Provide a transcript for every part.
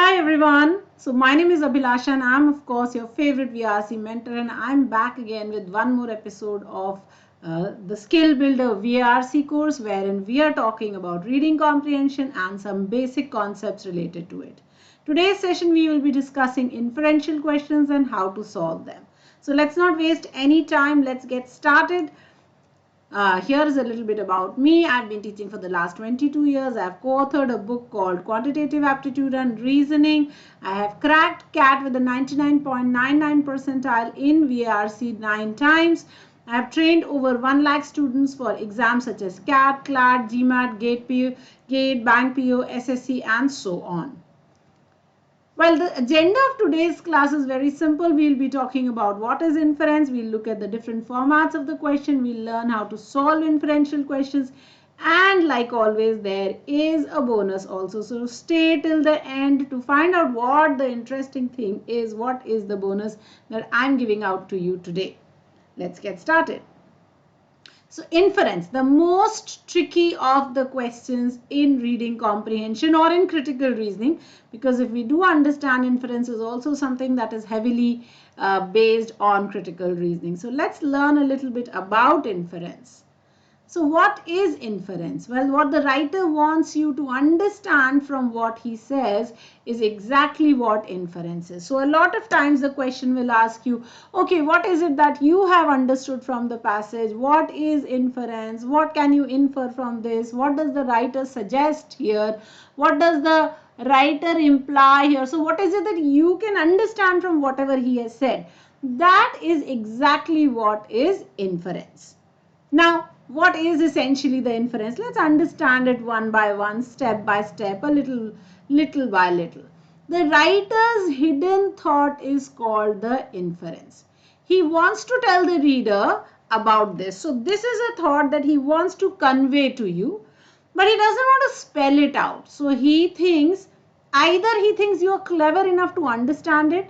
Hi everyone. So my name is Abhilasha and I'm of course your favorite VRC mentor, and I'm back again with one more episode of the Skill Builder VRC course, wherein we are talking about reading comprehension and some basic concepts related to it. Today's session we will be discussing inferential questions and how to solve them. So let's not waste any time. Let's get started. Here is a little bit about me. I've been teaching for the last 22 years. I've co-authored a book called Quantitative Aptitude and Reasoning. I have cracked CAT with a 99.99 percentile in VARC 9 times. I have trained over 1 lakh students for exams such as CAT, CLAT, GMAT, GATE, Bank PO, SSC, and so on. Well, the agenda of today's class is very simple. We'll be talking about what is inference. We'll look at the different formats of the question. We'll learn how to solve inferential questions. And like always, there is a bonus also. So stay till the end to find out what the interesting thing is. What is the bonus that I'm giving out to you today? Let's get started. So inference, the most tricky of the questions in reading comprehension or in critical reasoning, because if we do understand, inference is also something that is heavily based on critical reasoning. So let's learn a little bit about inference. So what is inference? Well, what the writer wants you to understand from what he says is exactly what inference is. So a lot of times the question will ask you, okay, what is it that you have understood from the passage? What is inference? What can you infer from this? What does the writer suggest here? What does the writer imply here? So what is it that you can understand from whatever he has said? That is exactly what is inference. Now, what is essentially the inference? Let's understand it one by one, step by step, a little by little. The writer's hidden thought is called the inference. He wants to tell the reader about this. So this is a thought that he wants to convey to you, but he doesn't want to spell it out. So he thinks, either he thinks you are clever enough to understand it,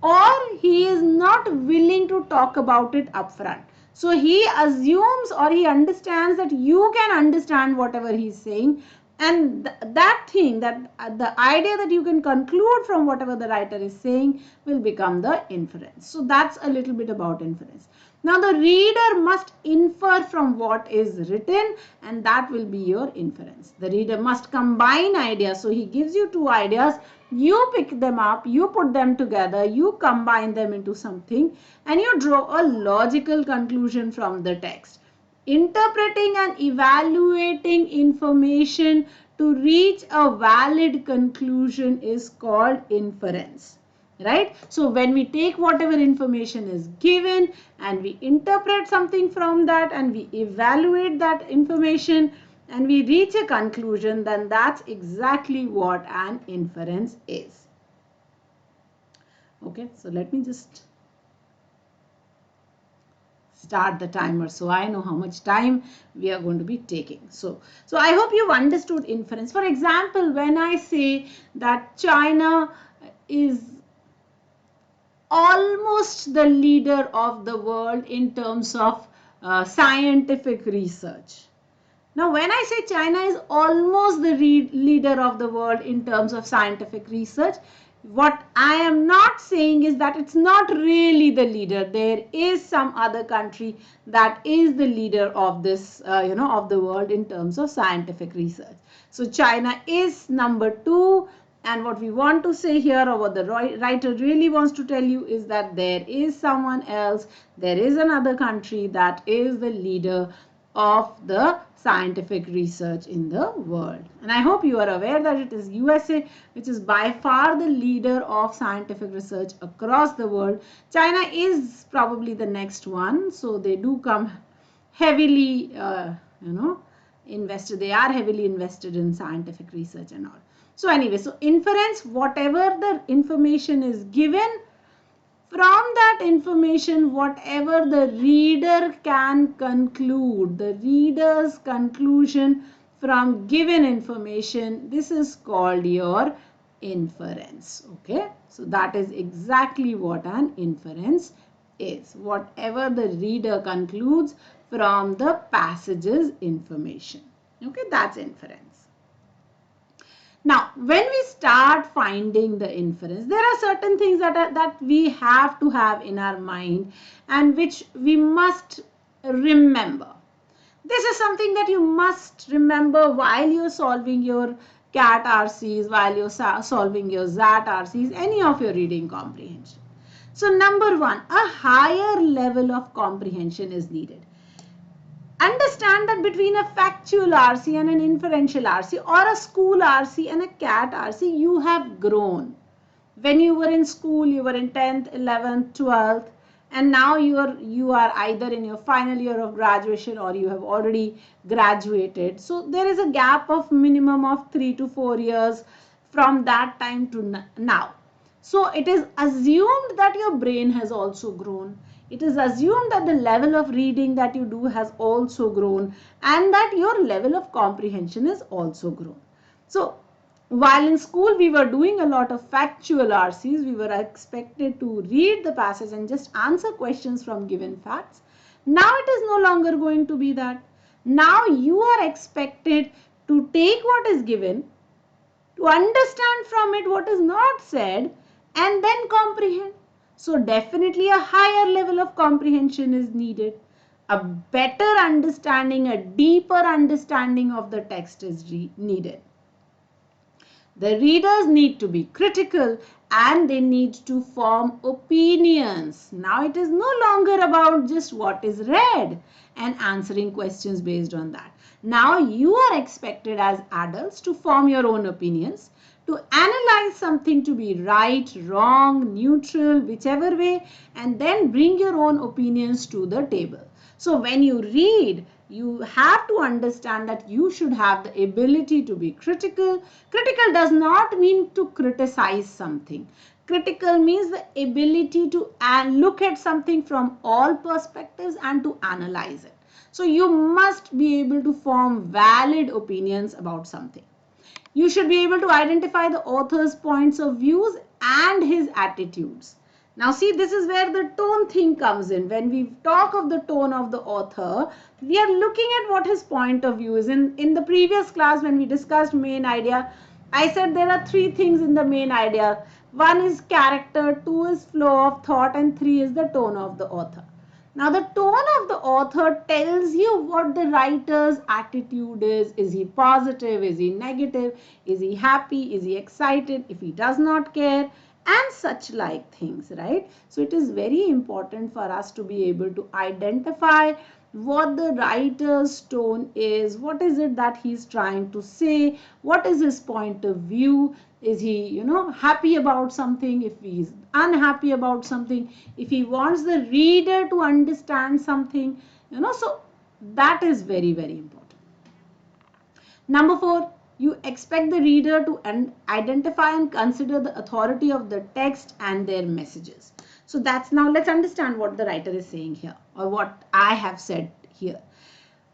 or he is not willing to talk about it upfront. So he assumes or he understands that you can understand whatever he's saying, and that thing, that the idea that you can conclude from whatever the writer is saying will become the inference. So that's a little bit about inference. Now the reader must infer from what is written, and that will be your inference. The reader must combine ideas. So he gives you two ideas, you pick them up, you put them together, you combine them into something, and you draw a logical conclusion from the text. Interpreting and evaluating information to reach a valid conclusion is called inference. Right? So when we take whatever information is given and we interpret something from that and we evaluate that information and we reach a conclusion, then that's exactly what an inference is. Okay, so let me just start the timer so I know how much time we are going to be taking. So I hope you've understood inference. For example, when I say that China is almost the leader of the world in terms of scientific research. Now, when I say China is almost the leader of the world in terms of scientific research, what I am not saying is that it's not really the leader. There is some other country that is the leader of this, of the world in terms of scientific research. So China is number 2. And what we want to say here, or what the writer really wants to tell you, is that there is someone else, there is another country that is the leader of the scientific research in the world. And I hope you are aware that it is USA, which is by far the leader of scientific research across the world. China is probably the next one. So they do come heavily, invested. They are heavily invested in scientific research and all. So anyway, so inference, whatever the information is given, from that information, whatever the reader can conclude, the reader's conclusion from given information, this is called your inference. Okay, so that is exactly what an inference is. Whatever the reader concludes from the passage's information. Okay, that's inference. Now, when we start finding the inference, there are certain things that we have to have in our mind and which we must remember. This is something that you must remember while you're solving your CAT RCs, while you're solving your ZAT RCs, any of your reading comprehension. So number one, a higher level of comprehension is needed. Understand that between a factual RC and an inferential RC, or a school RC and a CAT RC, you have grown. When you were in school, you were in 10th, 11th, 12th, and now you are either in your final year of graduation or you have already graduated. So there is a gap of minimum of 3 to 4 years from that time to now. So it is assumed that your brain has also grown. It is assumed that the level of reading that you do has also grown and that your level of comprehension is also grown. So while in school we were doing a lot of factual RCs, we were expected to read the passage and just answer questions from given facts. Now it is no longer going to be that. Now you are expected to take what is given, to understand from it what is not said, and then comprehend. So definitely a higher level of comprehension is needed. A better understanding, a deeper understanding of the text is needed. The readers need to be critical and they need to form opinions. Now it is no longer about just what is read and answering questions based on that. Now you are expected as adults to form your own opinions, to analyze something to be right, wrong, neutral, whichever way, and then bring your own opinions to the table. So when you read, you have to understand that you should have the ability to be critical. Critical does not mean to criticize something. Critical means the ability to look at something from all perspectives and to analyze it. So you must be able to form valid opinions about something. You should be able to identify the author's points of views and his attitudes. Now see, this is where the tone thing comes in. When we talk of the tone of the author, we are looking at what his point of view is. In the previous class when we discussed main idea, I said there are three things in the main idea. One is character, two is flow of thought, and three is the tone of the author. Now the tone of the author tells you what the writer's attitude is. Is he positive? Is he negative? Is he happy? Is he excited? If he does not care, and such like things, right? So it is very important for us to be able to identify what the writer's tone is, what is it that he's trying to say, what is his point of view. Is he, happy about something? If he's unhappy about something, if he wants the reader to understand something, so that is very, very important. Number 4, you expect the reader to identify and consider the authority of the text and their messages. So that's, now let's understand what the writer is saying here, or what I have said here.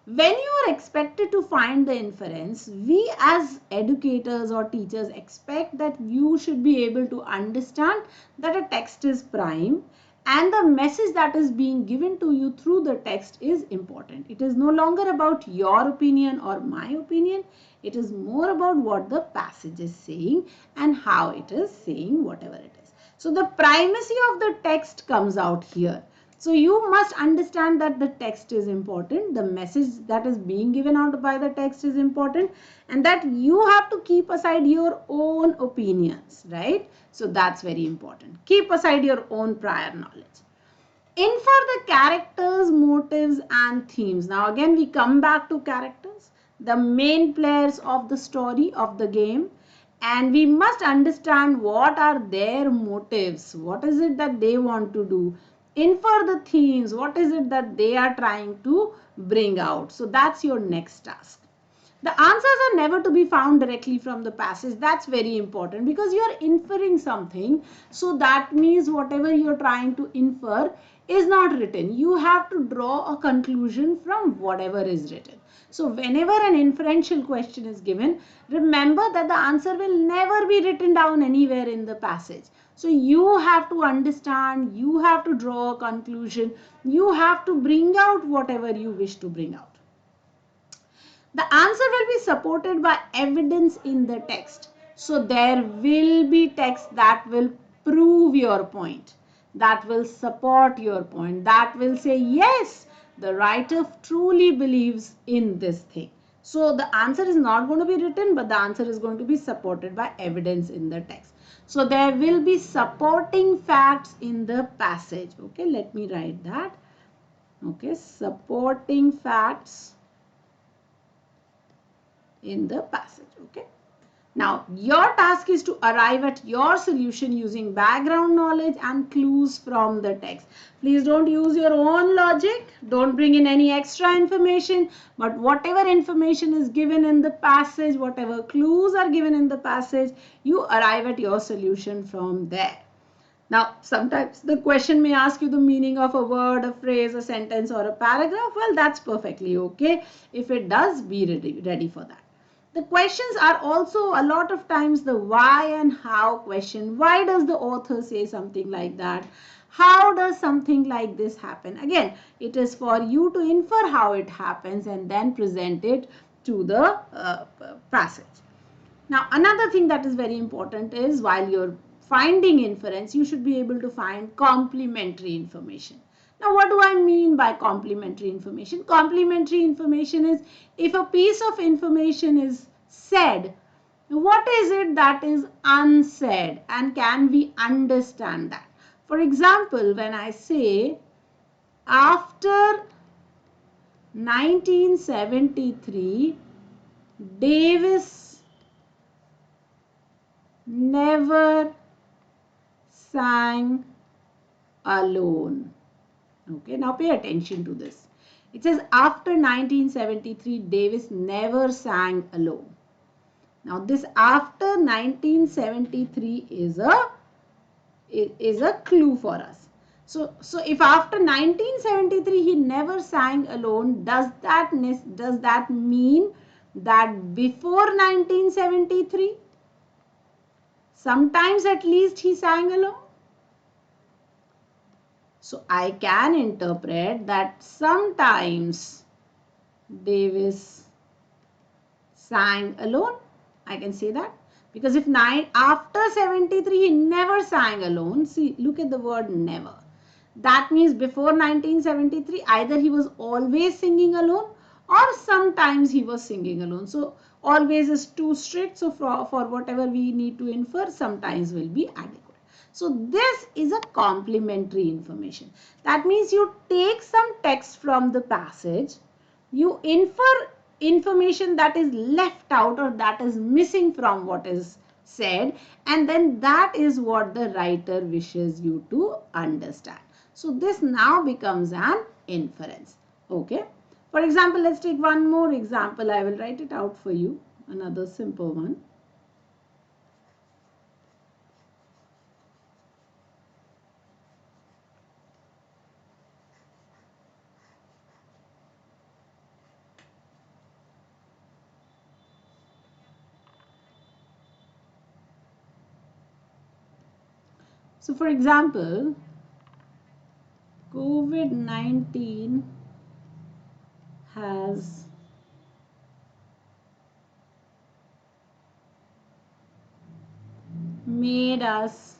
When you are expected to find the inference, we as educators or teachers expect that you should be able to understand that a text is prime and the message that is being given to you through the text is important. It is no longer about your opinion or my opinion. It is more about what the passage is saying and how it is saying whatever it is. So the primacy of the text comes out here. So you must understand that the text is important, the message that is being given out by the text is important, and that you have to keep aside your own opinions, right? So that's very important. Keep aside your own prior knowledge. Infer the characters, motives, and themes. Now again we come back to characters, the main players of the story, of the game, and we must understand what are their motives, what is it that they want to do. Infer the themes, what is it that they are trying to bring out. So that's your next task. The answers are never to be found directly from the passage. That's very important because you are inferring something. So that means whatever you are trying to infer is not written. You have to draw a conclusion from whatever is written. So whenever an inferential question is given, remember that the answer will never be written down anywhere in the passage. So you have to understand, you have to draw a conclusion, you have to bring out whatever you wish to bring out. The answer will be supported by evidence in the text. So there will be text that will prove your point, that will support your point, that will say, yes, the writer truly believes in this thing. So the answer is not going to be written, but the answer is going to be supported by evidence in the text. So there will be supporting facts in the passage. Okay, let me write that. Okay, supporting facts in the passage. Okay. Now, your task is to arrive at your solution using background knowledge and clues from the text. Please don't use your own logic. Don't bring in any extra information. But whatever information is given in the passage, whatever clues are given in the passage, you arrive at your solution from there. Now, sometimes the question may ask you the meaning of a word, a phrase, a sentence, or a paragraph. Well, that's perfectly okay. If it does, be ready for that. The questions are also a lot of times the why and how question. Why does the author say something like that? How does something like this happen? Again, it is for you to infer how it happens and then present it to the passage. Now, another thing that is very important is while you're finding inference, you should be able to find complementary information. Now, what do I mean by complementary information? Complementary information is if a piece of information is said, what is it that is unsaid and can we understand that? For example, when I say after 1973, Davis never sang alone. Okay, now pay attention to this. It says after 1973, Davis never sang alone. Now this after 1973 is a clue for us. So if after 1973 he never sang alone, does that mean that before 1973? Sometimes at least he sang alone. So I can interpret that sometimes Davis sang alone. I can say that because if after 73 he never sang alone. See, look at the word never. That means before 1973 either he was always singing alone or sometimes he was singing alone. So always is too strict. So for whatever we need to infer, sometimes will be adequate. So this is a complementary information. That means you take some text from the passage, you infer information that is left out or that is missing from what is said, and then that is what the writer wishes you to understand. So this now becomes an inference. Okay. For example, let's take one more example. I will write it out for you. Another simple one. So for example, COVID-19 has made us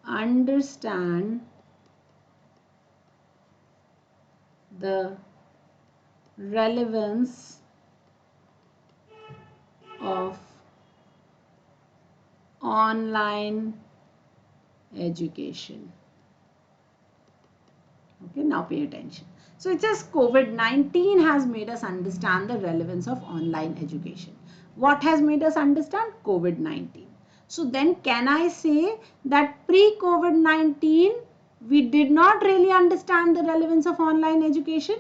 understand the relevance of online education. Okay, now pay attention. So it says COVID-19 has made us understand the relevance of online education. What has made us understand? COVID-19. So then can I say that pre-COVID-19 we did not really understand the relevance of online education?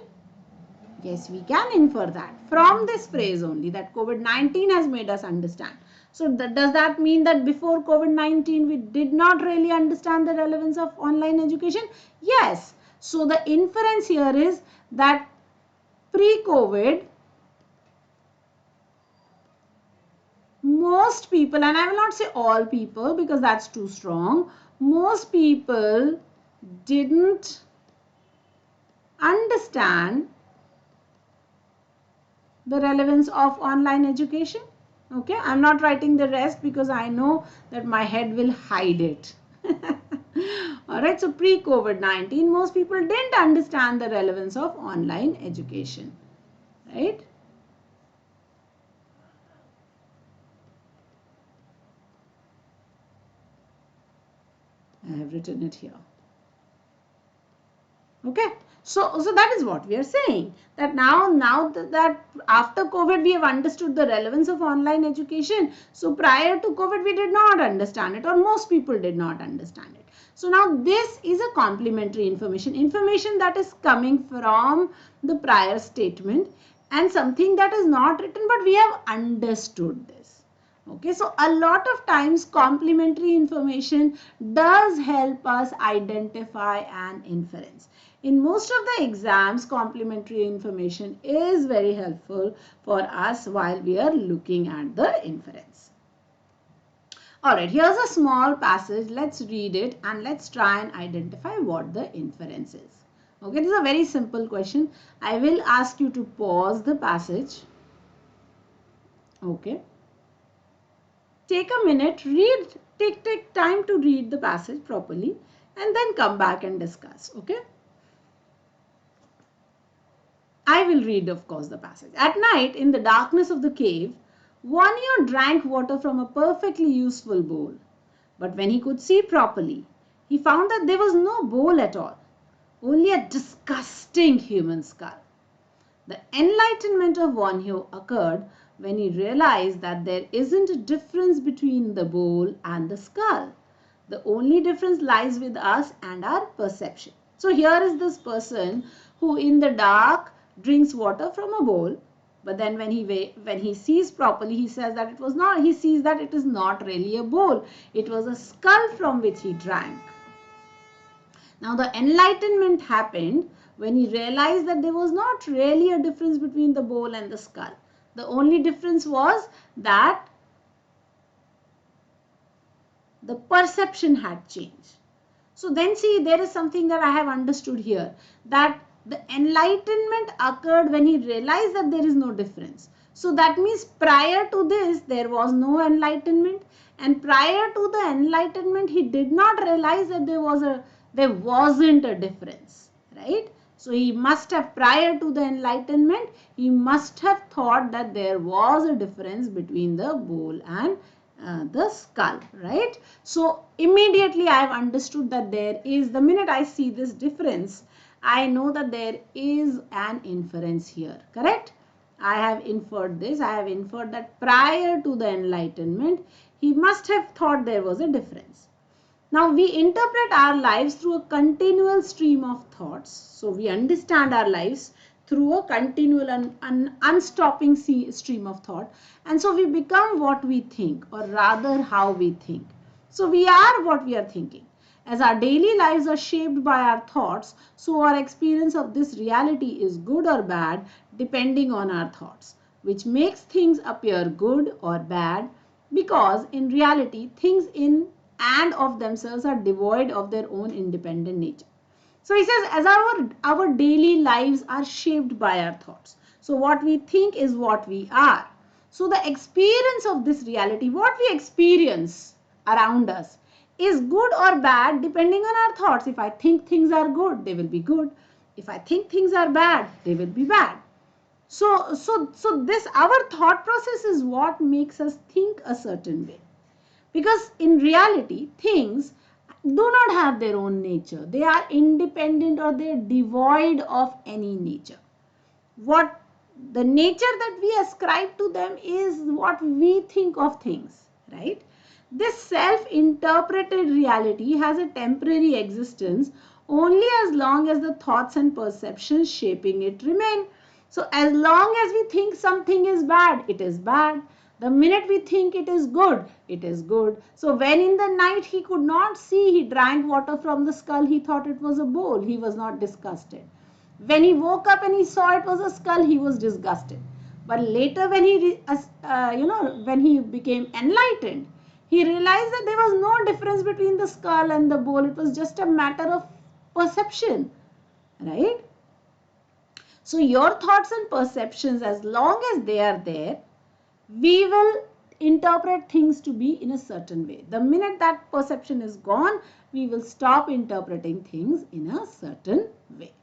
Yes, we can infer that from this phrase only, that COVID-19 has made us understand. So does that mean that before COVID-19 we did not really understand the relevance of online education? Yes. So the inference here is that pre-COVID, most people, and I will not say all people because that's too strong, most people didn't understand the relevance of online education. Okay, I'm not writing the rest because I know that my head will hide it. Alright, so pre-COVID-19, most people didn't understand the relevance of online education. Right? I have written it here. Okay, so that is what we are saying, that now that after COVID we have understood the relevance of online education. So prior to COVID we did not understand it, or most people did not understand it. So now this is a complementary information that is coming from the prior statement, and something that is not written but we have understood this. Okay, so a lot of times complementary information does help us identify an inference. In most of the exams, complementary information is very helpful for us while we are looking at the inference. Alright, here's a small passage. Let's read it and let's try and identify what the inference is. Okay, this is a very simple question. I will ask you to pause the passage. Okay. Take a minute, take time to read the passage properly and then come back and discuss. Okay. I will read, of course, the passage. At night, in the darkness of the cave, Vanya drank water from a perfectly useful bowl. But when he could see properly, he found that there was no bowl at all, only a disgusting human skull. The enlightenment of Vanyo occurred when he realized that there isn't a difference between the bowl and the skull. The only difference lies with us and our perception. So here is this person who in the dark drinks water from a bowl, but then when he sees properly, he says that he sees that it is not really a bowl. It was a skull from which he drank. Now the enlightenment happened when he realized that there was not really a difference between the bowl and the skull. The only difference was that the perception had changed. So then see, there is something that I have understood here, that the enlightenment occurred when he realized that there is no difference. So that means prior to this there was no enlightenment, and prior to the enlightenment he did not realize that there wasn't a difference, right? So he must have, prior to the enlightenment, he must have thought that there was a difference between the bowl and the skull, right? So immediately I have understood that there is, the minute I see this difference, I know that there is an inference here, correct? I have inferred this. I have inferred that prior to the enlightenment, he must have thought there was a difference. Now we interpret our lives through a continual stream of thoughts. So we understand our lives through a continual and unstopping stream of thought. And so we become what we think, or rather how we think. So we are what we are thinking. As our daily lives are shaped by our thoughts, so our experience of this reality is good or bad depending on our thoughts, which makes things appear good or bad because in reality things in and of themselves are devoid of their own independent nature. So he says, as our daily lives are shaped by our thoughts. So what we think is what we are. So the experience of this reality, what we experience around us, is good or bad depending on our thoughts. If I think things are good, they will be good. If I think things are bad, they will be bad. So this, our thought process is what makes us think a certain way. Because in reality, things do not have their own nature. They are independent, or they are devoid of any nature. What the nature that we ascribe to them is what we think of things, right? This self-interpreted reality has a temporary existence only as long as the thoughts and perceptions shaping it remain. So as long as we think something is bad, it is bad. The minute we think it is good, it is good. So when in the night he could not see, he drank water from the skull, he thought it was a bowl. He was not disgusted. When he woke up and he saw it was a skull, he was disgusted. But later when when he became enlightened, he realized that there was no difference between the skull and the bowl. It was just a matter of perception, right? So your thoughts and perceptions, as long as they are there, we will interpret things to be in a certain way. The minute that perception is gone, we will stop interpreting things in a certain way.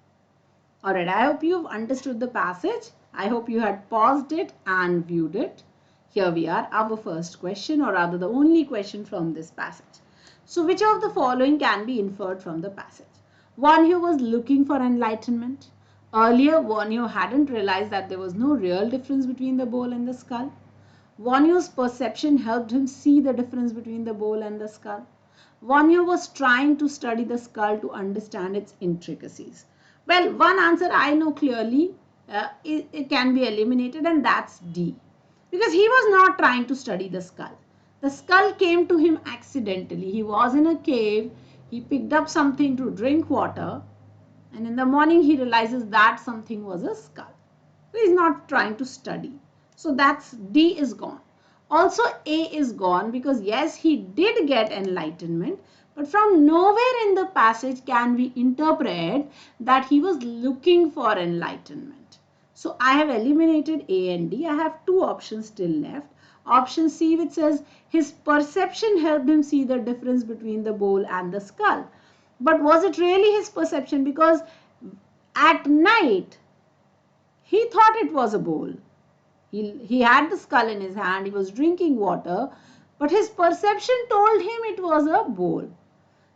Alright, I hope you've understood the passage. I hope you had paused it and viewed it. Here we are, our first question, or rather the only question from this passage. So which of the following can be inferred from the passage? One who was looking for enlightenment. Earlier, one who hadn't realized that there was no real difference between the bowl and the skull. One whose perception helped him see the difference between the bowl and the skull. One who was trying to study the skull to understand its intricacies. Well, one answer I know clearly, it can be eliminated, and that's D. Because he was not trying to study the skull. The skull came to him accidentally. He was in a cave. He picked up something to drink water. And in the morning he realizes that something was a skull. So he's not trying to study. So that's D is gone. Also A is gone because yes, he did get enlightenment. But from nowhere in the passage can we interpret that he was looking for enlightenment. So I have eliminated A and D. I have two options still left. Option C, which says his perception helped him see the difference between the bowl and the skull. But was it really his perception? Because at night he thought it was a bowl. He had the skull in his hand. He was drinking water. But his perception told him it was a bowl.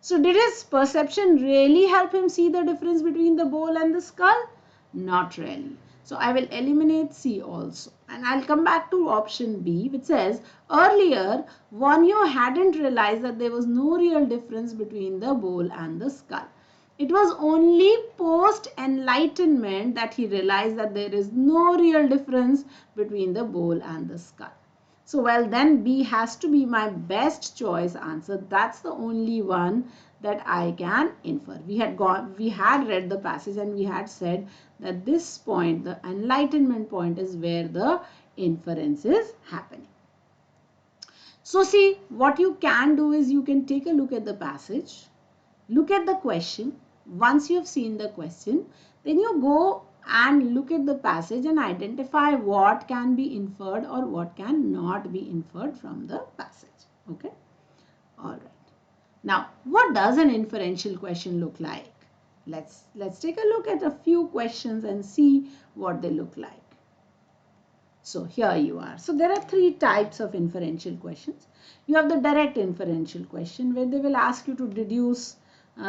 So did his perception really help him see the difference between the bowl and the skull? Not really. So I will eliminate C also. And I'll come back to option B, which says earlier Vanyo hadn't realized that there was no real difference between the bowl and the skull. It was only post enlightenment that he realized that there is no real difference between the bowl and the skull. So well, then B has to be my best choice answer. That's the only one that I can infer. We had read the passage and we had said that this point, the enlightenment point, is where the inference is happening. So see, what you can do is you can take a look at the passage, look at the question. Once you have seen the question, then you go and look at the passage and identify what can be inferred or what cannot be inferred from the passage. Okay. All right. Now, what does an inferential question look like? Let's take a look at a few questions and see what they look like. So here you are. So there are three types of inferential questions. You have the direct inferential question where they will ask you to deduce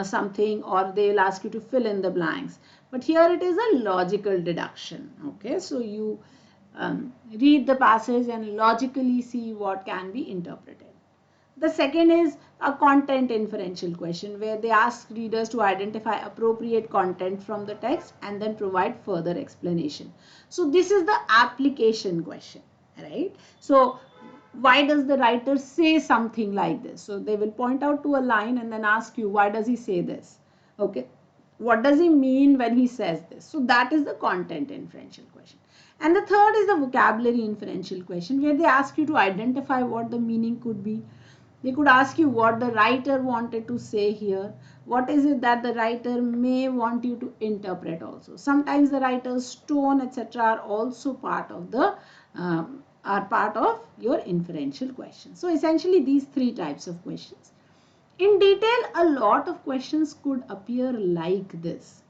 something, or they will ask you to fill in the blanks. But here it is a logical deduction. Okay, so you read the passage and logically see what can be interpreted. The second is a content inferential question where they ask readers to identify appropriate content from the text and then provide further explanation. So this is the application question, right? So why does the writer say something like this? So they will point out to a line and then ask you, why does he say this? Okay, what does he mean when he says this? So that is the content inferential question. And the third is the vocabulary inferential question where they ask you to identify what the meaning could be. They could ask you what the writer wanted to say here. What is it that the writer may want you to interpret also. Sometimes the writer's tone, etc. are also part of the your inferential question. So essentially these three types of questions. In detail, a lot of questions could appear like this.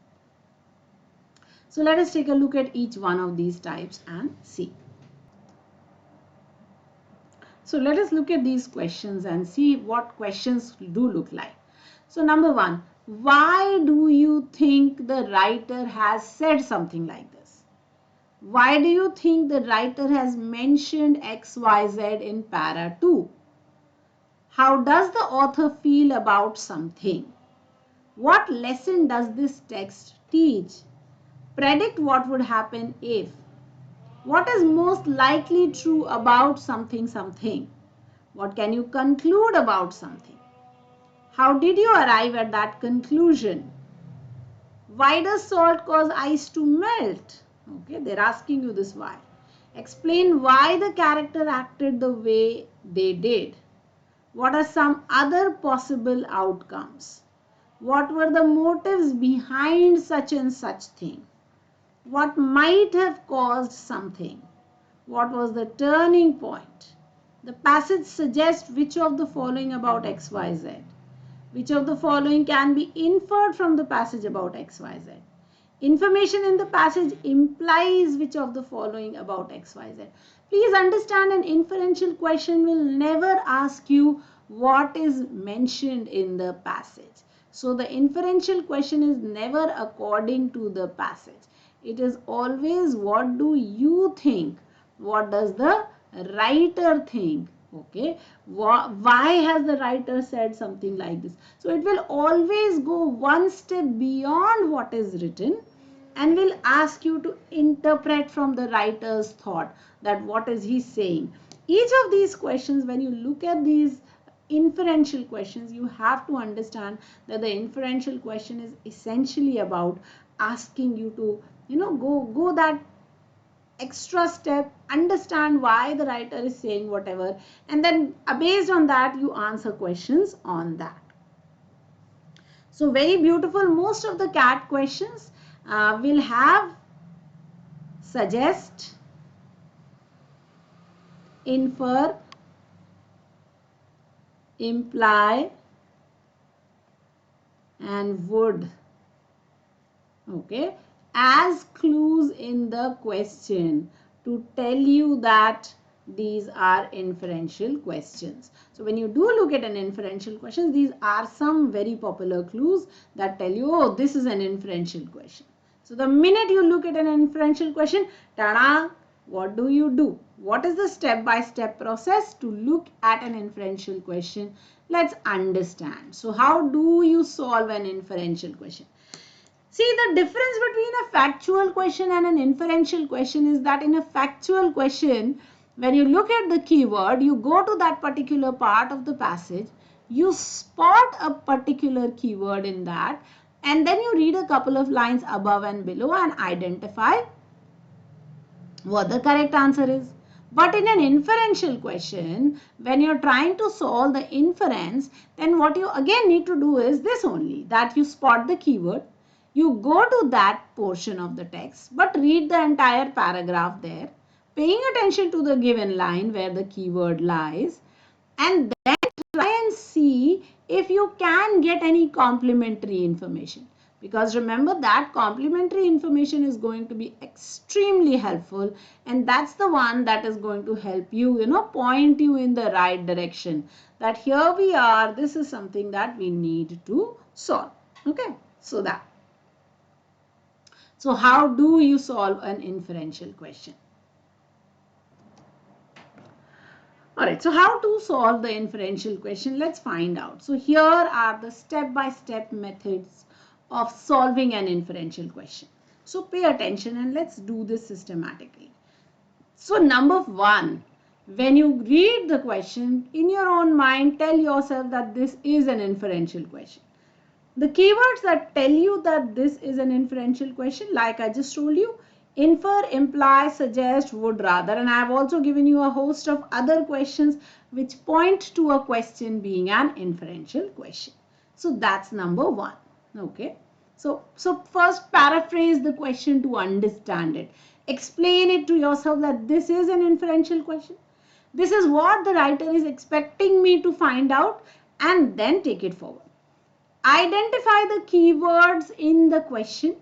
So let us take a look at each one of these types and see. So let us look at these questions and see what questions do look like. So number one, why do you think the writer has said something like this? Why do you think the writer has mentioned XYZ in para 2? How does the author feel about something? What lesson does this text teach? Predict what would happen if. What is most likely true about something something? What can you conclude about something? How did you arrive at that conclusion? Why does salt cause ice to melt? Okay, they're asking you this why. Explain why the character acted the way they did. What are some other possible outcomes? What were the motives behind such and such thing? What might have caused something? What was the turning point? The passage suggests which of the following about XYZ. Which of the following can be inferred from the passage about XYZ. Information in the passage implies which of the following about XYZ. Please understand, an inferential question will never ask you what is mentioned in the passage. So the inferential question is never according to the passage. It is always what do you think? What does the writer think? Okay, why has the writer said something like this? So it will always go one step beyond what is written and will ask you to interpret from the writer's thought, that what is he saying. Each of these questions, when you look at these inferential questions, you have to understand that the inferential question is essentially about asking you to go that extra step, understand why the writer is saying whatever, and then based on that you answer questions on that. So very beautiful. Most of the CAT questions will have suggest, infer, imply and would, okay, as clues in the question to tell you that these are inferential questions. So when you do look at an inferential question, these are some very popular clues that tell you, oh, this is an inferential question. So the minute you look at an inferential question, tada, what do you do? What is the step-by-step process to look at an inferential question? Let's understand. So how do you solve an inferential question? See, the difference between a factual question and an inferential question is that in a factual question, when you look at the keyword, you go to that particular part of the passage, you spot a particular keyword in that, and then you read a couple of lines above and below and identify what the correct answer is. But in an inferential question, when you're trying to solve the inference, then what you again need to do is this only, that you spot the keyword, you go to that portion of the text, but read the entire paragraph there, paying attention to the given line where the keyword lies, and then try and see if you can get any complementary information. Because remember that complementary information is going to be extremely helpful, and that's the one that is going to help you, point you in the right direction. That here we are, this is something that we need to solve. Okay, so that. So how do you solve an inferential question? Alright, so how to solve the inferential question? Let's find out. So here are the step-by-step methods of solving an inferential question. So pay attention and let's do this systematically. So number one, when you read the question, in your own mind, tell yourself that this is an inferential question. The keywords that tell you that this is an inferential question, like I just told you, infer, imply, suggest, would, rather, and I have also given you a host of other questions which point to a question being an inferential question. So that's number one. Okay. So first paraphrase the question to understand it. Explain it to yourself that this is an inferential question. This is what the writer is expecting me to find out, and then take it forward. Identify the keywords in the question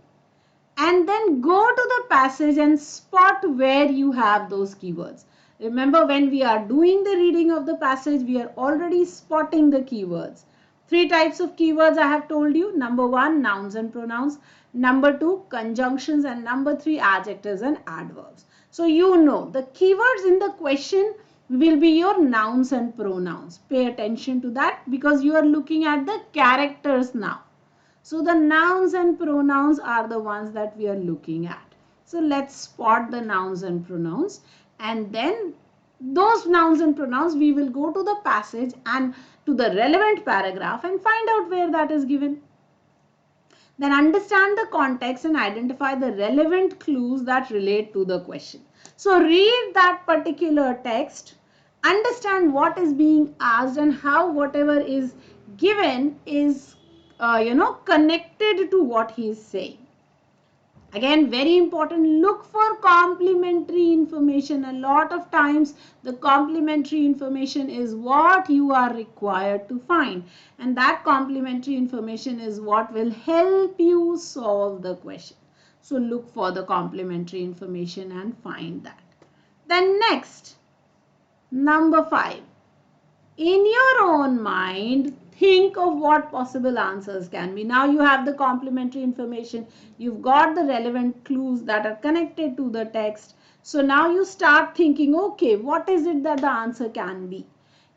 and then go to the passage and spot where you have those keywords. Remember, when we are doing the reading of the passage, we are already spotting the keywords. Three types of keywords I have told you. Number one, nouns and pronouns. Number two, conjunctions. And number three, adjectives and adverbs. So you know the keywords in the question will be your nouns and pronouns. Pay attention to that because you are looking at the characters now. So the nouns and pronouns are the ones that we are looking at. So let's spot the nouns and pronouns, and then those nouns and pronouns we will go to the passage and to the relevant paragraph and find out where that is given. Then understand the context and identify the relevant clues that relate to the question. So read that particular text, understand what is being asked and how whatever is given is connected to what he is saying. Again, very important, look for complementary information. A lot of times the complementary information is what you are required to find, and that complementary information is what will help you solve the question. So look for the complementary information and find that. Then next, number 5. In your own mind, think of what possible answers can be. Now you have the complementary information, you've got the relevant clues that are connected to the text. So now you start thinking, okay, what is it that the answer can be?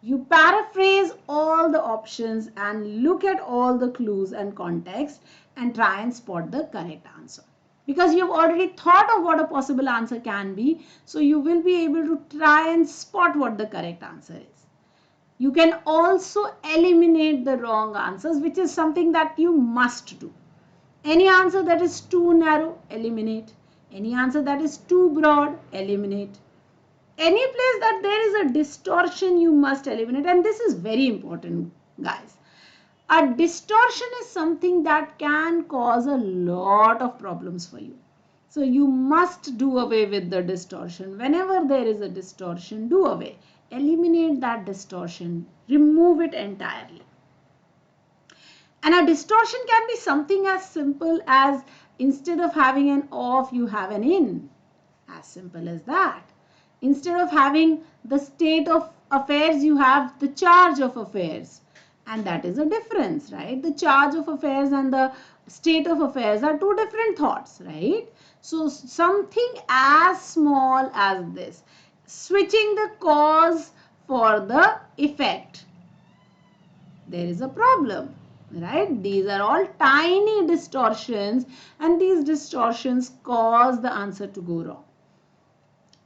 You paraphrase all the options and look at all the clues and context and try and spot the correct answer. Because you've already thought of what a possible answer can be, so you will be able to try and spot what the correct answer is. You can also eliminate the wrong answers, which is something that you must do. Any answer that is too narrow, eliminate. Any answer that is too broad, eliminate. Any place that there is a distortion, you must eliminate. And this is very important, guys. A distortion is something that can cause a lot of problems for you. So you must do away with the distortion. Whenever there is a distortion, do away. Eliminate that distortion. Remove it entirely. And a distortion can be something as simple as instead of having an off, you have an in. As simple as that. Instead of having the state of affairs, you have the charge of affairs. And that is a difference, right? The charge of affairs and the state of affairs are two different thoughts, right? So something as small as this, switching the cause for the effect, there is a problem, right? These are all tiny distortions, and these distortions cause the answer to go wrong.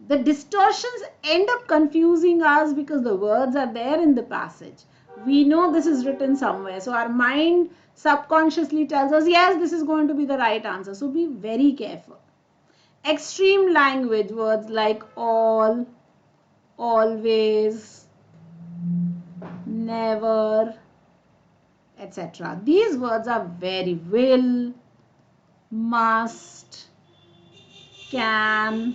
The distortions end up confusing us because the words are there in the passage. We know this is written somewhere, so our mind subconsciously tells us, yes, this is going to be the right answer. So be very careful. Extreme language words like all, always, never, etc. These words are very will, must, can.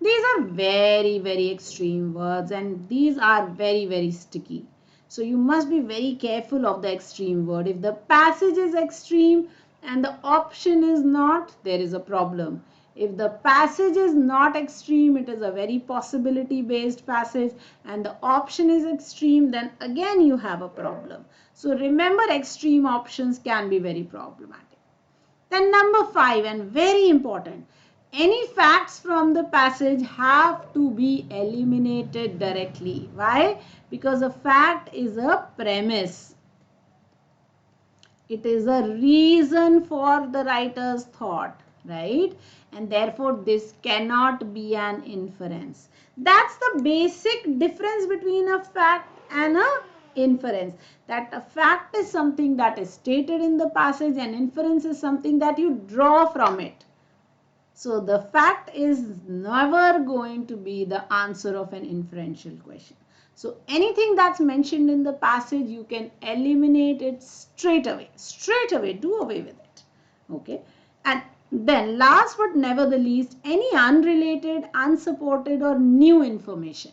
These are very, very extreme words, and these are very, very sticky. So you must be very careful of the extreme word. If the passage is extreme and the option is not, there is a problem. If the passage is not extreme, it is a very possibility based passage, and the option is extreme, then again you have a problem. So remember, extreme options can be very problematic. Then number 5, and very important, any facts from the passage have to be eliminated directly. Why? Because a fact is a premise. It is a reason for the writer's thought, right? And therefore this cannot be an inference. That's the basic difference between a fact and a inference. That a fact is something that is stated in the passage, and inference is something that you draw from it. So the fact is never going to be the answer of an inferential question. So anything that's mentioned in the passage, you can eliminate it straight away. Straight away, do away with it. Okay. And then last but never the least, any unrelated, unsupported or new information.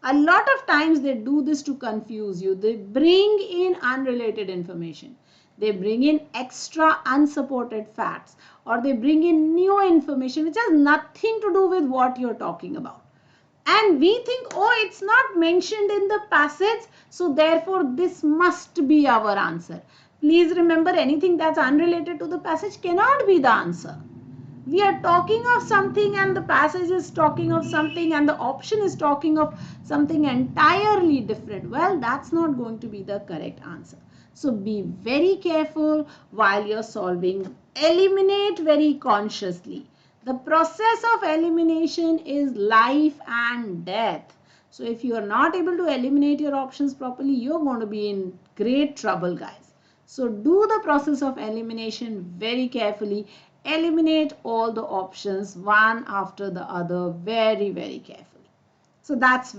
A lot of times they do this to confuse you. They bring in unrelated information. They bring in extra unsupported facts, or they bring in new information which has nothing to do with what you're talking about. And we think, oh, it's not mentioned in the passage, so therefore this must be our answer. Please remember, anything that's unrelated to the passage cannot be the answer. We are talking of something and the passage is talking of something and the option is talking of something entirely different. Well, that's not going to be the correct answer. So be very careful while you're solving. Eliminate very consciously. The process of elimination is life and death. So if you are not able to eliminate your options properly, you're going to be in great trouble, guys. So do the process of elimination very carefully. Eliminate all the options one after the other very, very carefully. So that's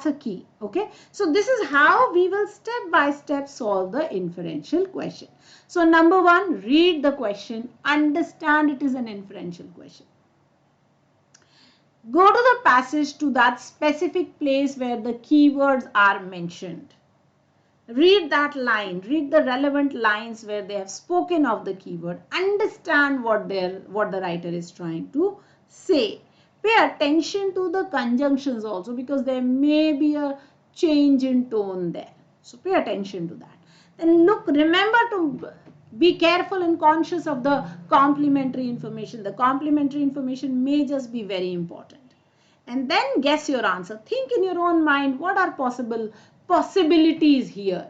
a key. Okay. So this is how we will step by step solve the inferential question. So number one, read the question, understand it is an inferential question. Go to the passage to that specific place where the keywords are mentioned. Read that line, read the relevant lines where they have spoken of the keyword. Understand what the writer is trying to say. Pay attention to the conjunctions also, because there may be a change in tone there. So pay attention to that. Then remember to be careful and conscious of the complementary information. The complementary information may just be very important. And then guess your answer. Think in your own mind, what are possibilities here?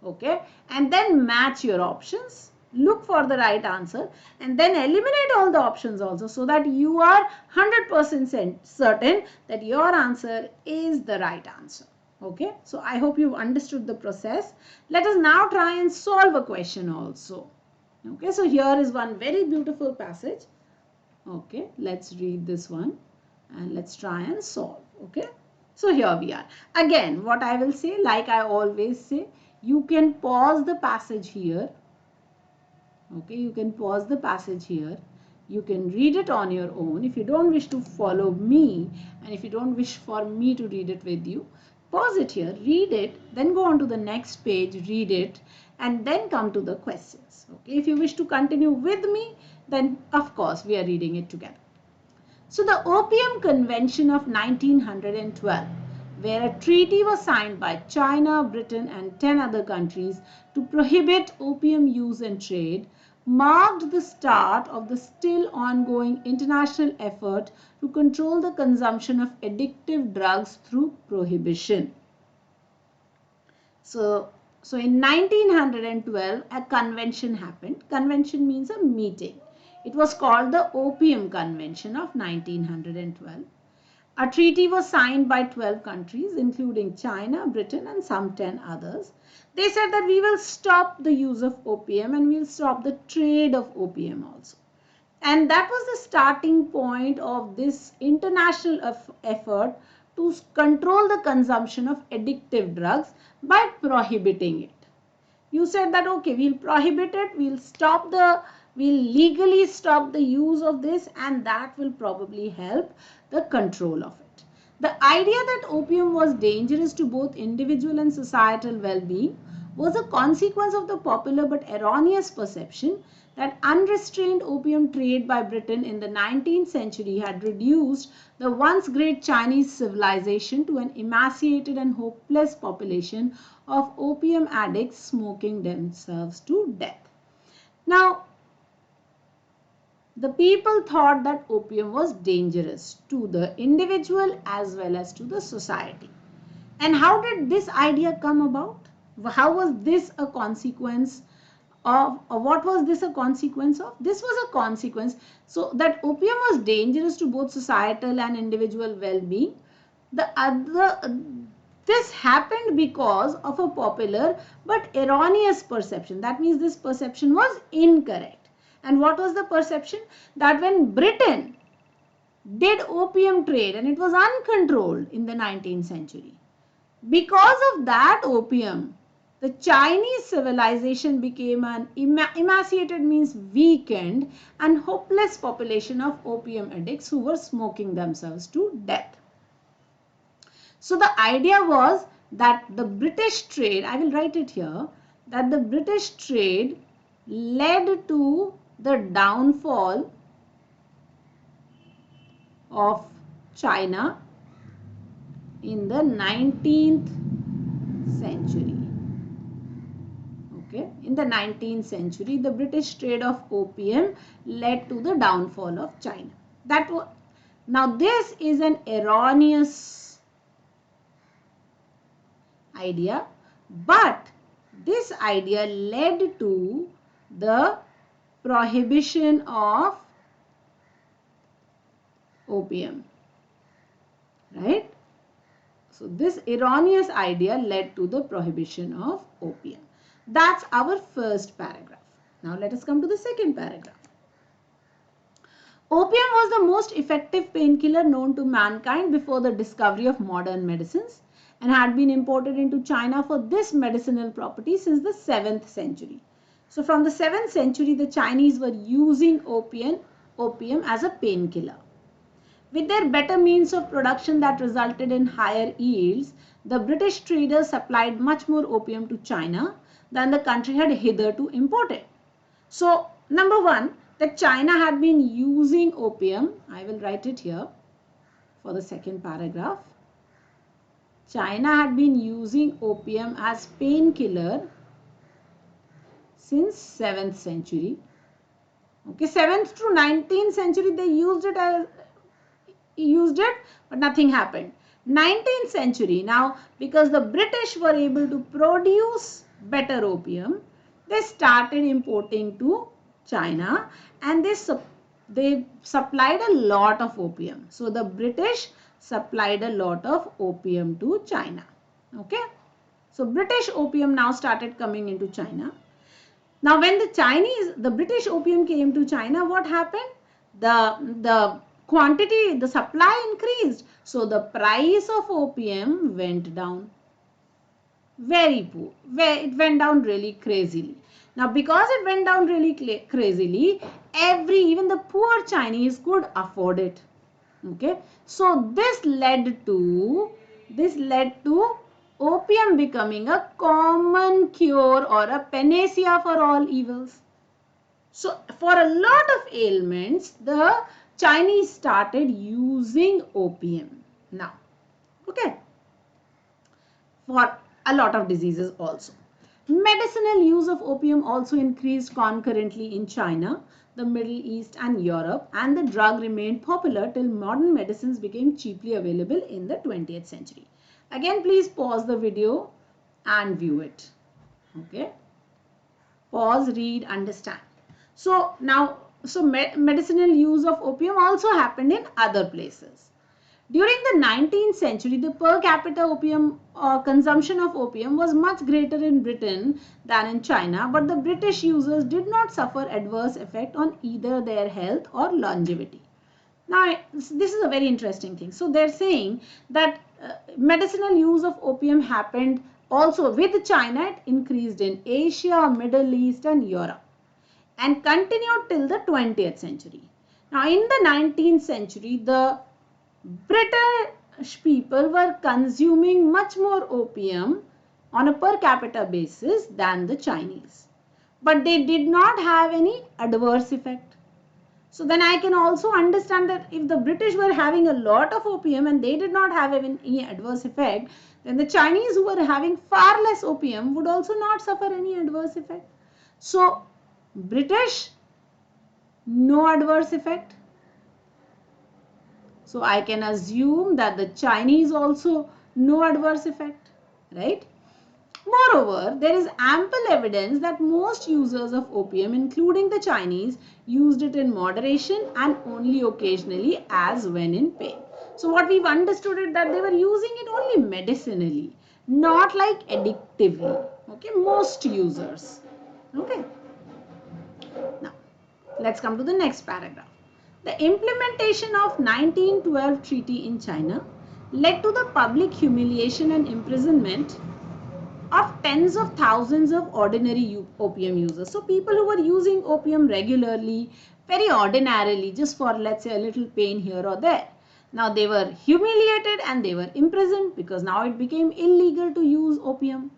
Okay, and then match your options, look for the right answer, and then eliminate all the options also, so that you are 100% certain that your answer is the right answer. Okay, so I hope you've understood the process. Let us now try and solve a question also. Okay, so here is one very beautiful passage. Okay, let's read this one and let's try and solve. Okay, so here we are. Again, what I will say, like I always say, you can pause the passage here. Okay, you can pause the passage here. You can read it on your own. If you don't wish to follow me, and if you don't wish for me to read it with you, pause it here, read it, then go on to the next page, read it, and then come to the questions. Okay, if you wish to continue with me, then of course we are reading it together. So the Opium Convention of 1912, where a treaty was signed by China, Britain and 10 other countries to prohibit opium use and trade, marked the start of the still ongoing international effort to control the consumption of addictive drugs through prohibition. So in 1912, a convention happened. Convention means a meeting. It was called the Opium Convention of 1912. A treaty was signed by 12 countries, including China, Britain, and some 10 others. They said that we will stop the use of opium and we will stop the trade of opium also. And that was the starting point of this international effort to control the consumption of addictive drugs by prohibiting it. You said that, okay, we'll prohibit it, we'll legally stop the use of this, and that will probably help the control of it. The idea that opium was dangerous to both individual and societal well-being was a consequence of the popular but erroneous perception that unrestrained opium trade by Britain in the 19th century had reduced the once great Chinese civilization to an emaciated and hopeless population of opium addicts smoking themselves to death. Now, the people thought that opium was dangerous to the individual as well as to the society. And how did this idea come about? How was this a consequence of, or what was this a consequence of? This was a consequence, so that opium was dangerous to both societal and individual well-being. This happened because of a popular but erroneous perception. That means this perception was incorrect. And what was the perception? That when Britain did opium trade and it was uncontrolled in the 19th century, because of that opium, the Chinese civilization became an emaciated, means weakened, and hopeless population of opium addicts who were smoking themselves to death. So the idea was that the British trade, I will write it here, that the British trade led to the downfall of China in the 19th century. Okay, in the 19th century, the British trade of opium led to the downfall of China. Now this is an erroneous idea, but this idea led to the prohibition of opium, right? So this erroneous idea led to the prohibition of opium. That's our first paragraph. Now let us come to the second paragraph. Opium was the most effective painkiller known to mankind before the discovery of modern medicines and had been imported into China for this medicinal property since the 7th century. So from the 7th century, the Chinese were using opium as a painkiller. With their better means of production that resulted in higher yields, the British traders supplied much more opium to China than the country had hitherto imported. So, number one, that China had been using opium. I will write it here for the second paragraph. China had been using opium as painkiller since 7th century. Okay, 7th to 19th century they used it, but nothing happened. 19th century, now because the British were able to produce better opium, they started importing to China and they supplied a lot of opium. So the British supplied a lot of opium to China. Okay. So British opium now started coming into China. Now when the British opium came to China, what happened? The quantity, the supply increased. So the price of opium went down. Very poor. It went down really crazily. Now because it went down really crazily, even the poor Chinese could afford it. Okay. So this led to opium becoming a common cure or a panacea for all evils. So for a lot of ailments, the Chinese started using opium now. Okay. For a lot of diseases also. Medicinal use of opium also increased concurrently in China, the Middle East and Europe, and the drug remained popular till modern medicines became cheaply available in the 20th century. Again, please pause the video and view it. Okay. Pause, read, understand. So now, medicinal use of opium also happened in other places. During the 19th century, the per capita opium consumption of opium was much greater in Britain than in China, but the British users did not suffer adverse effect on either their health or longevity. Now, this is a very interesting thing. So, they're saying that medicinal use of opium happened also with China. It increased in Asia, Middle East and Europe and continued till the 20th century. Now, in the 19th century, the British people were consuming much more opium on a per capita basis than the Chinese. But they did not have any adverse effect. So then I can also understand that if the British were having a lot of opium and they did not have any adverse effect, then the Chinese who were having far less opium would also not suffer any adverse effect. So British, no adverse effect. So I can assume that the Chinese also no adverse effect, right? Moreover, there is ample evidence that most users of opium, including the Chinese, used it in moderation and only occasionally as when in pain. So what we've understood is that they were using it only medicinally, not like addictively. Okay, most users. Okay. Now, let's come to the next paragraph. The implementation of 1912 treaty in China led to the public humiliation and imprisonment of tens of thousands of ordinary opium users. So people who were using opium regularly, very ordinarily, just for let's say a little pain here or there. Now they were humiliated and they were imprisoned because now it became illegal to use opium.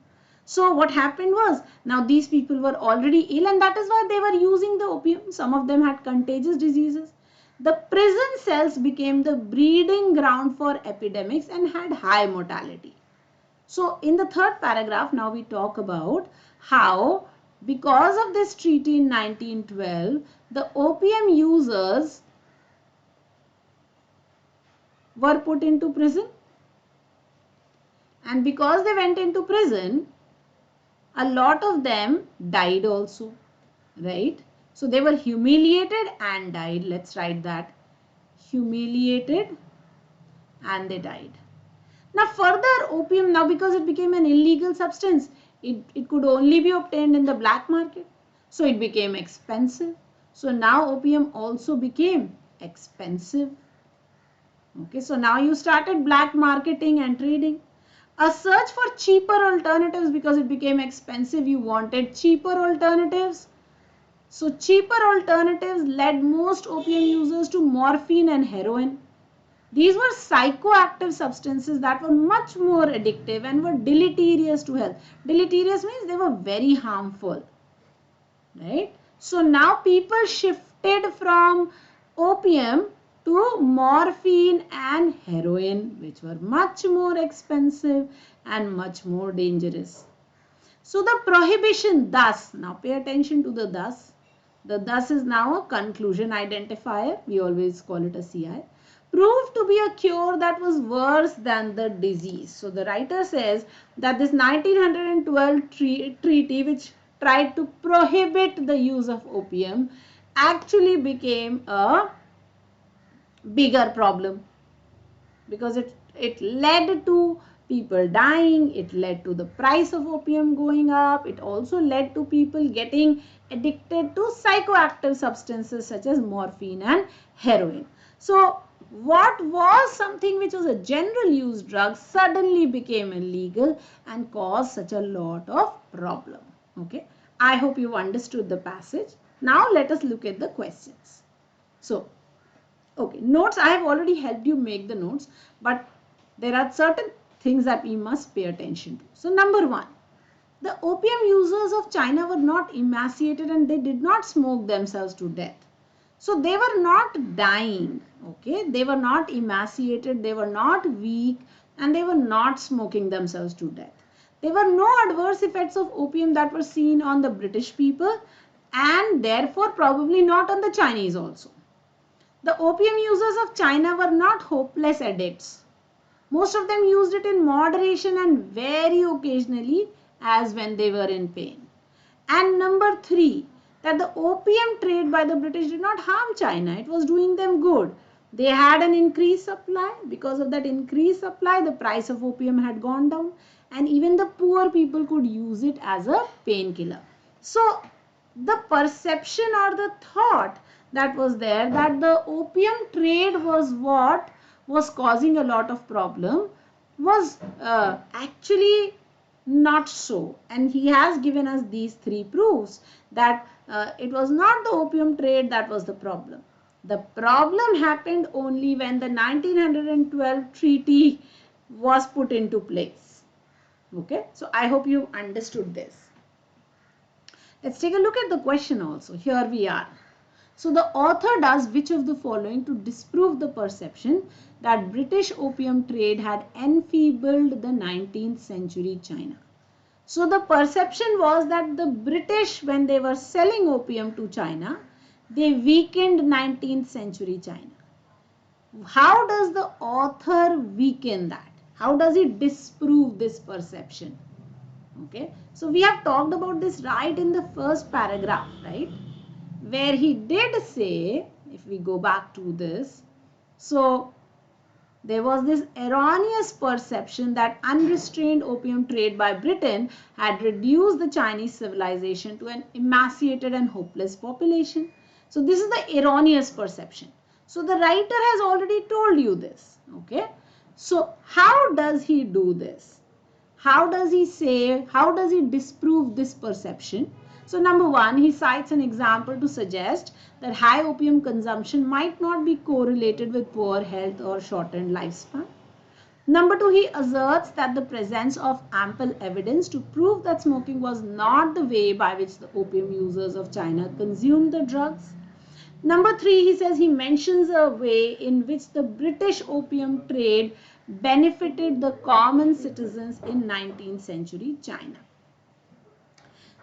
So what happened was, now these people were already ill and that is why they were using the opium. Some of them had contagious diseases. The prison cells became the breeding ground for epidemics and had high mortality. So in the third paragraph, now we talk about how because of this treaty in 1912, the opium users were put into prison. And because they went into prison, a lot of them died also, right? So they were humiliated and died. Let's write that. Humiliated and they died. Now further opium, now because it became an illegal substance, it could only be obtained in the black market. So it became expensive. So now opium also became expensive. Okay, so now you started black marketing and trading. A search for cheaper alternatives because it became expensive. You wanted cheaper alternatives. So cheaper alternatives led most opium users to morphine and heroin. These were psychoactive substances that were much more addictive and were deleterious to health. Deleterious means they were very harmful, right? So now people shifted from opium to morphine and heroin, which were much more expensive and much more dangerous. So the prohibition thus, now pay attention to the thus. The thus is now a conclusion identifier. We always call it a CI. Proved to be a cure that was worse than the disease. So the writer says that this 1912 treaty, which tried to prohibit the use of opium, actually became a bigger problem because it led to people dying, it led to the price of opium going up, it also led to people getting addicted to psychoactive substances such as morphine and heroin. So what was something which was a general use drug suddenly became illegal and caused such a lot of problem. Okay, I hope you've understood the passage. Now let us look at the questions. So okay, notes, I have already helped you make the notes, but there are certain things that we must pay attention to. So number one, the opium users of China were not emaciated and they did not smoke themselves to death. So they were not dying, okay? They were not emaciated, they were not weak, and they were not smoking themselves to death. There were no adverse effects of opium that were seen on the British people and therefore probably not on the Chinese also. The opium users of China were not hopeless addicts. Most of them used it in moderation and very occasionally as when they were in pain. And number three, that the opium trade by the British did not harm China. It was doing them good. They had an increased supply. Because of that increased supply, the price of opium had gone down. And even the poor people could use it as a painkiller. So the perception or the thought that was there that the opium trade was what was causing a lot of problem was actually not so, and he has given us these three proofs that it was not the opium trade that was the problem. The problem happened only when the 1912 treaty was put into place. Okay, so I hope you understood this. Let's take a look at the question also. Here we are. So the author does which of the following to disprove the perception that British opium trade had enfeebled the 19th century China. So the perception was that the British, when they were selling opium to China, they weakened 19th century China. How does the author weaken that? How does he disprove this perception? Okay, so we have talked about this right in the first paragraph, right? Where he did say, if we go back to this, so there was this erroneous perception that unrestrained opium trade by Britain had reduced the Chinese civilization to an emaciated and hopeless population. So this is the erroneous perception. So the writer has already told you this, okay? So how does he do this? How does he say, how does he disprove this perception? So number one, he cites an example to suggest that high opium consumption might not be correlated with poor health or shortened lifespan. Number two, he asserts that the presence of ample evidence to prove that smoking was not the way by which the opium users of China consumed the drugs. Number three, he says he mentions a way in which the British opium trade benefited the common citizens in 19th century China.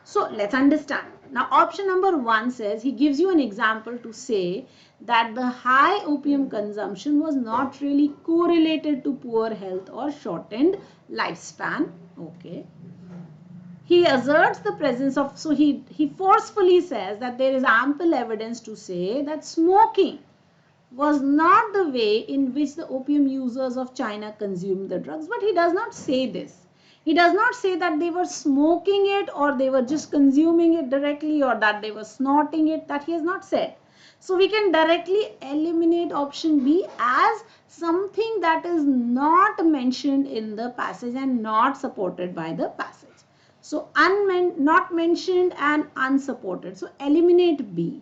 So let's understand. Now option number one says he gives you an example to say that the high opium consumption was not really correlated to poor health or shortened lifespan. Okay. He asserts the presence of, so he forcefully says that there is ample evidence to say that smoking was not the way in which the opium users of China consumed the drugs. But he does not say this. He does not say that they were smoking it or they were just consuming it directly or that they were snorting it. That he has not said. So we can directly eliminate option B as something that is not mentioned in the passage and not supported by the passage. So not mentioned and unsupported. So eliminate B.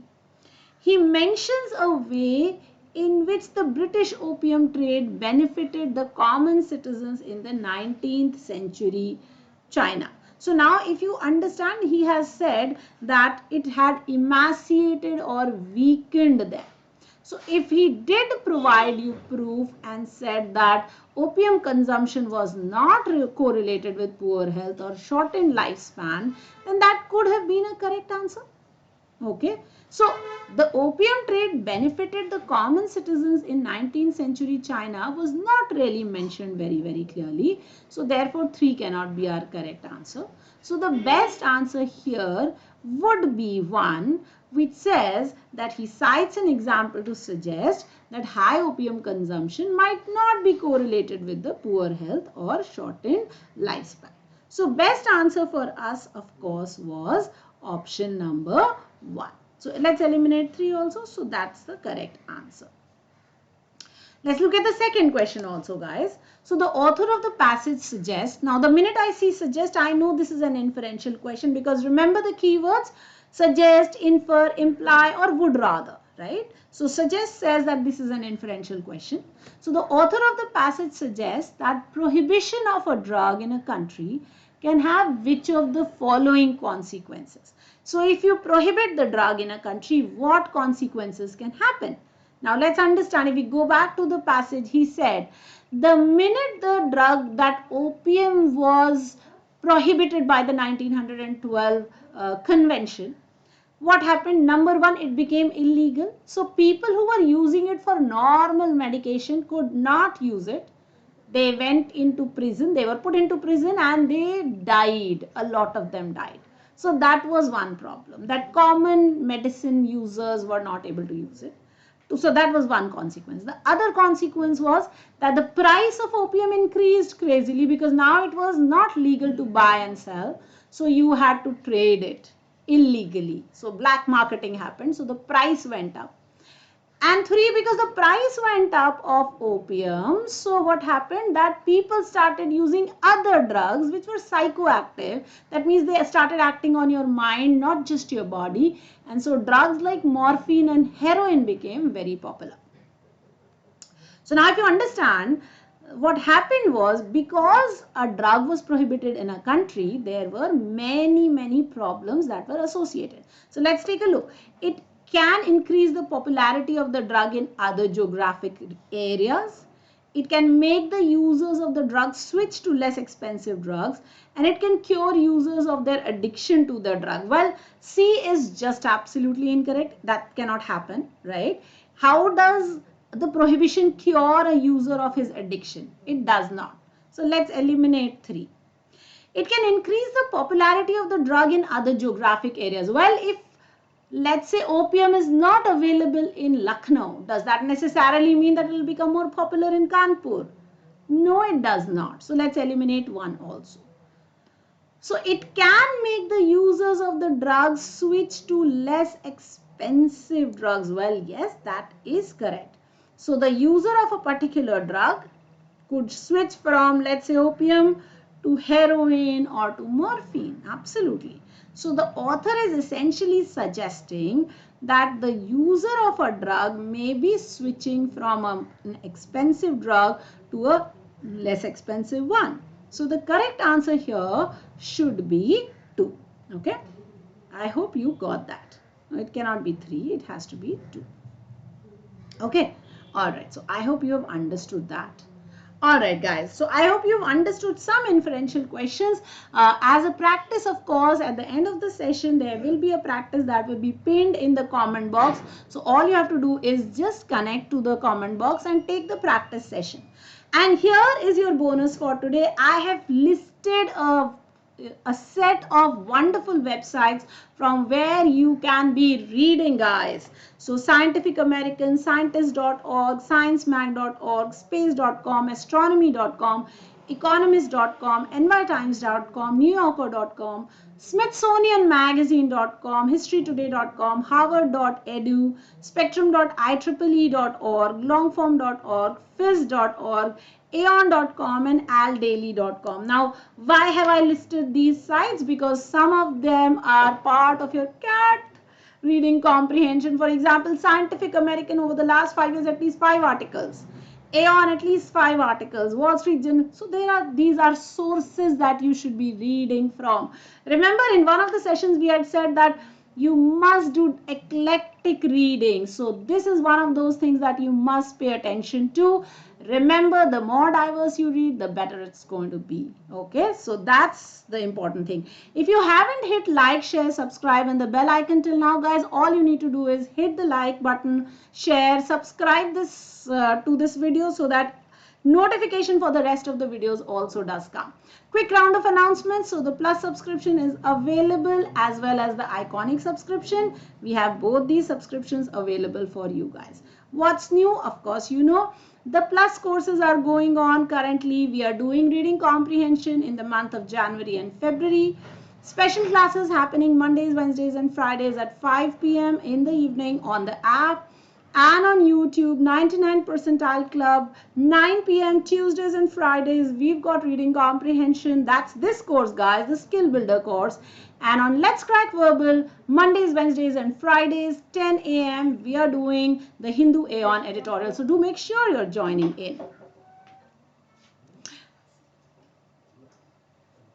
He mentions a way in which the British opium trade benefited the common citizens in the 19th century China. So now if you understand, he has said that it had emaciated or weakened them. So if he did provide you proof and said that opium consumption was not correlated with poor health or shortened lifespan, then that could have been a correct answer. Okay, so the opium trade benefited the common citizens in 19th century China was not really mentioned very clearly. So therefore 3 cannot be our correct answer. So the best answer here would be 1, which says that he cites an example to suggest that high opium consumption might not be correlated with the poor health or shortened lifespan. So best answer for us, of course, was option number 1. So let's eliminate 3 also. So that's the correct answer. Let's look at the second question also, guys. So the author of the passage suggests, now the minute I see suggest, I know this is an inferential question, because remember the keywords suggest, infer, imply, or would rather, right? So suggest says that this is an inferential question. So the author of the passage suggests that prohibition of a drug in a country can have which of the following consequences. So if you prohibit the drug in a country, what consequences can happen? Now let's understand. If we go back to the passage, he said, the minute the drug, that opium, was prohibited by the 1912 convention, what happened? Number 1, it became illegal. So people who were using it for normal medication could not use it. They went into prison, they were put into prison, and they died. A lot of them died. So that was one problem, that common medicine users were not able to use it. So that was one consequence. The other consequence was that the price of opium increased crazily, because now it was not legal to buy and sell. So you had to trade it illegally. So black marketing happened. So the price went up. And 3, because the price went up of opium, so what happened? That people started using other drugs which were psychoactive. That means they started acting on your mind, not just your body. And so drugs like morphine and heroin became very popular. So now if you understand, what happened was, because a drug was prohibited in a country, there were many problems that were associated. So let's take a look. It can increase the popularity of the drug in other geographic areas. It can make the users of the drug switch to less expensive drugs, and it can cure users of their addiction to the drug. Well, C is just absolutely incorrect. That cannot happen, right? How does the prohibition cure a user of his addiction? It does not. So let's eliminate 3. It can increase the popularity of the drug in other geographic areas. Well, if let's say opium is not available in Lucknow, does that necessarily mean that it will become more popular in Kanpur? No, it does not. So let's eliminate 1 also. So it can make the users of the drugs switch to less expensive drugs. Well, yes, that is correct. So the user of a particular drug could switch from, let's say, opium to heroin or to morphine. Absolutely. So the author is essentially suggesting that the user of a drug may be switching from an expensive drug to a less expensive one. So the correct answer here should be 2. Okay. I hope you got that. It cannot be 3. It has to be 2. Okay. Alright. So I hope you have understood that. Alright guys, so I hope you've understood some inferential questions. As a practice, of course, at the end of the session, there will be a practice that will be pinned in the comment box. So all you have to do is just connect to the comment box and take the practice session. And here is your bonus for today. I have listed a set of wonderful websites from where you can be reading, guys. So Scientific American, scientist.org, sciencemag.org, space.com, astronomy.com. Economist.com, NYTimes.com, NewYorker.com, SmithsonianMagazine.com, HistoryToday.com, Harvard.edu, Spectrum.ieee.org, Longform.org, Fizz.org, Aeon.com and AlDaily.com. Now, why have I listed these sites? Because some of them are part of your CAT reading comprehension. For example, Scientific American over the last 5 years, at least 5 articles. Aeon, at least 5 articles. Wall Street Journal. So these are sources that you should be reading from. Remember, in one of the sessions we had said that you must do eclectic reading. So this is one of those things that you must pay attention to. Remember, the more diverse you read, the better it's going to be. Okay, so that's the important thing. If you haven't hit like, share, subscribe and the bell icon till now, guys, all you need to do is hit the like button, share, subscribe this to this video so that notification for the rest of the videos also does come. Quick round of announcements. So the Plus subscription is available as well as the Iconic subscription. We have both these subscriptions available for you guys. What's new? Of course, you know, the Plus courses are going on currently. We are doing reading comprehension in the month of January and February. Special classes happening Mondays, Wednesdays and Fridays at 5 p.m. in the evening on the app and on YouTube. 99 Percentile Club, 9 p.m. Tuesdays and Fridays. We've got reading comprehension. That's this course, guys, the Skill Builder course. And on Let's Crack Verbal, Mondays, Wednesdays and Fridays, 10 a.m. we are doing the Hindu Aeon editorial. So do make sure you're joining in.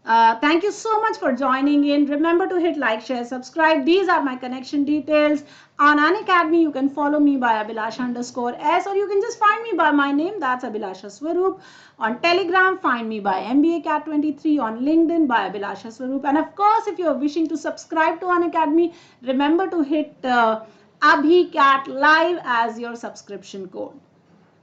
Thank you so much for joining in. Remember to hit like, share, subscribe. These are my connection details. On Unacademy, you can follow me by Abhilasha_S, or you can just find me by my name. That's Abhilasha Swaroop. On Telegram, find me by MBA Cat 23. On LinkedIn, by Abhilasha Swaroop. And of course, if you're wishing to subscribe to Unacademy, remember to hit AbhiCat Live as your subscription code.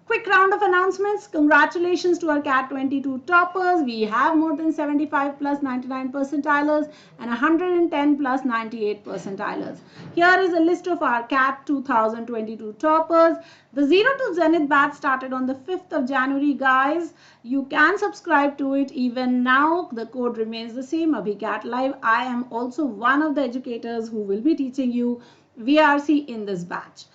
Quick round of announcements. Congratulations to our CAT 22 toppers. We have more than 75 plus 99 percentilers and 110 plus 98 percentilers. Here is a list of our CAT 2022 toppers. The Zero to Zenith batch started on the 5th of January, guys. You can subscribe to it even now. The code remains the same, AbhiCat Live. I am also one of the educators who will be teaching you VARC in this batch.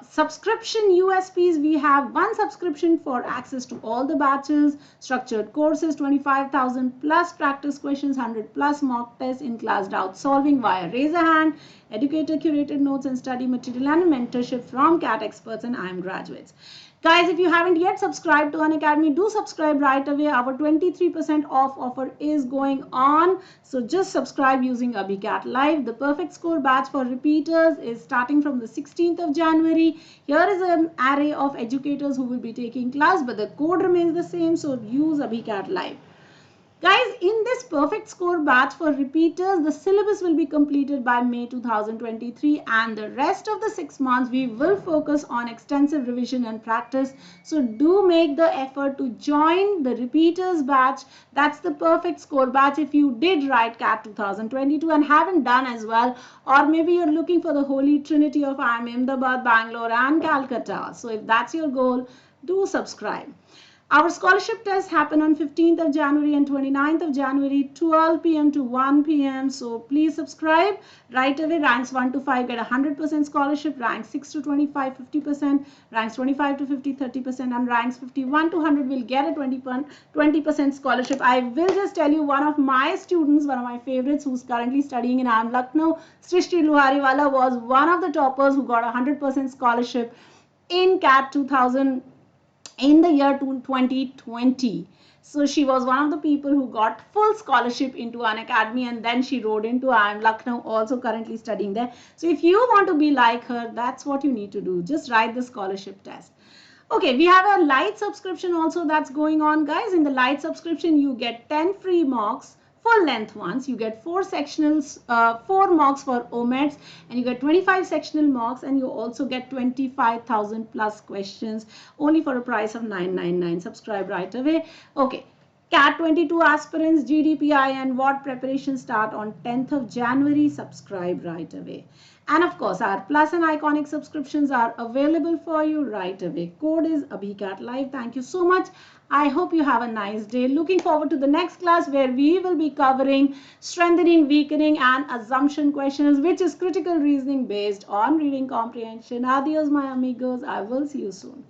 Subscription USPs, we have one subscription for access to all the batches, structured courses, 25,000 plus practice questions, 100 plus mock tests, in-class doubt solving via raise a hand, educator curated notes and study material, and mentorship from CAT experts and IIM graduates. Guys, if you haven't yet subscribed to Unacademy, do subscribe right away. Our 23% off offer is going on. So just subscribe using AbhiCat Live. The Perfect Score batch for repeaters is starting from the 16th of January. Here is an array of educators who will be taking class, but the code remains the same. So use AbhiCat Live. Guys, in this Perfect Score batch for repeaters, the syllabus will be completed by May 2023, and the rest of the 6 months we will focus on extensive revision and practice. So do make the effort to join the repeaters batch. That's the Perfect Score batch if you did write CAT 2022 and haven't done as well, or maybe you're looking for the holy trinity of IIM Ahmedabad, Bangalore and Calcutta. So if that's your goal, do subscribe. Our scholarship tests happen on 15th of January and 29th of January, 12 p.m. to 1 p.m. So please subscribe right away. Ranks 1 to 5 get 100% scholarship. Ranks 6 to 25, 50%. Ranks 25 to 50, 30%. And ranks 51 to 100 will get a 20% scholarship. I will just tell you, one of my students, one of my favorites who's currently studying in IIM Lucknow, Srishti Luhariwala, was one of the toppers who got 100% scholarship in CAT 2000 in the year 2020. So she was one of the people who got full scholarship into Unacademy, and then she rode into IIM Lucknow, also currently studying there. So if you want to be like her, that's what you need to do. Just write the scholarship test. Okay, we have a light subscription also that's going on, guys. In the light subscription, you get 10 free mocks, full length ones. You get 4 sectionals, 4 mocks for OMEDs, and you get 25 sectional mocks, and you also get 25,000 plus questions only for a price of $999. Subscribe right away. Okay. CAT 22 aspirants, GDPI and WAT preparation start on 10th of January. Subscribe right away. And of course, our Plus and Iconic subscriptions are available for you right away. Code is AbhiCat Live. Thank you so much. I hope you have a nice day. Looking forward to the next class where we will be covering strengthening, weakening, and assumption questions, which is critical reasoning based on reading comprehension. Adios, my amigos. I will see you soon.